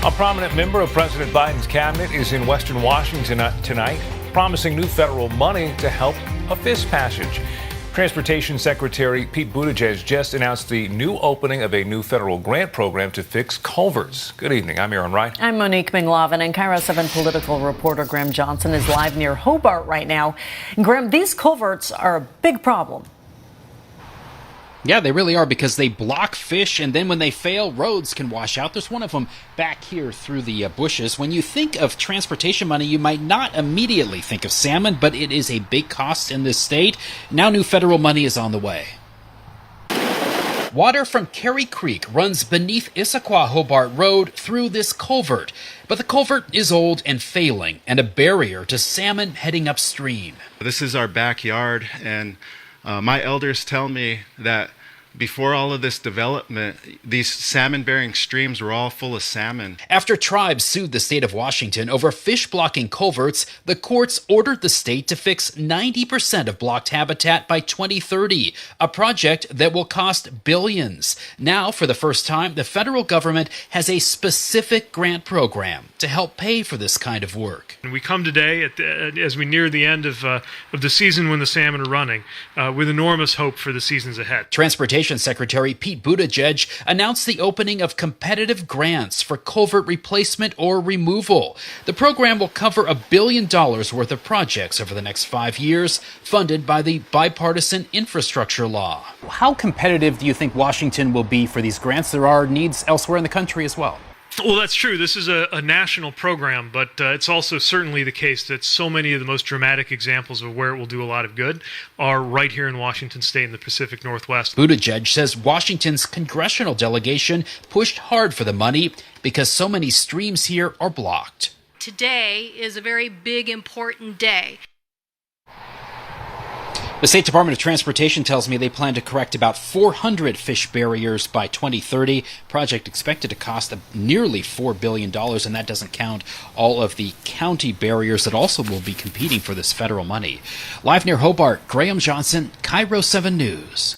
A prominent member of President Biden's cabinet is in Western Washington tonight, promising new federal money to help a fish passage. Transportation Secretary Pete Buttigieg just announced the new opening of a new federal grant program to fix culverts. Good evening. I'm Aaron Wright. I'm Monique Minglavin, and KIRO 7 political reporter Graham Johnson is live near Hobart right now. Graham, these culverts are a big problem. Yeah, they really are, because they block fish, and then when they fail, roads can wash out. There's one of them back here through the bushes. When you think of transportation money, you might not immediately think of salmon, but it is a big cost in this state. Now new federal money is on the way. Water from Carey Creek runs beneath Issaquah Hobart Road through this culvert. But the culvert is old and failing, and a barrier to salmon heading upstream. This is our backyard, and my elders tell me that before all of this development, these salmon-bearing streams were all full of salmon. After tribes sued the state of Washington over fish-blocking culverts, the courts ordered the state to fix 90% of blocked habitat by 2030, a project that will cost billions. Now, for the first time, the federal government has a specific grant program to help pay for this kind of work. And we come today, as we near the end of the season when the salmon are running, with enormous hope for the seasons ahead. Transportation Secretary Pete Buttigieg announced the opening of competitive grants for culvert replacement or removal. The program will cover $1 billion worth of projects over the next 5 years, funded by the bipartisan infrastructure law. How competitive do you think Washington will be for these grants? There are needs elsewhere in the country as well. Well, that's true. This is a national program, but it's also certainly the case that so many of the most dramatic examples of where it will do a lot of good are right here in Washington State in the Pacific Northwest. Buttigieg says Washington's congressional delegation pushed hard for the money because so many streams here are blocked. Today is a very big, important day. The State Department of Transportation tells me they plan to correct about 400 fish barriers by 2030. Project expected to cost nearly $4 billion, and that doesn't count all of the county barriers that also will be competing for this federal money. Live near Hobart, Graham Johnson, KIRO 7 News.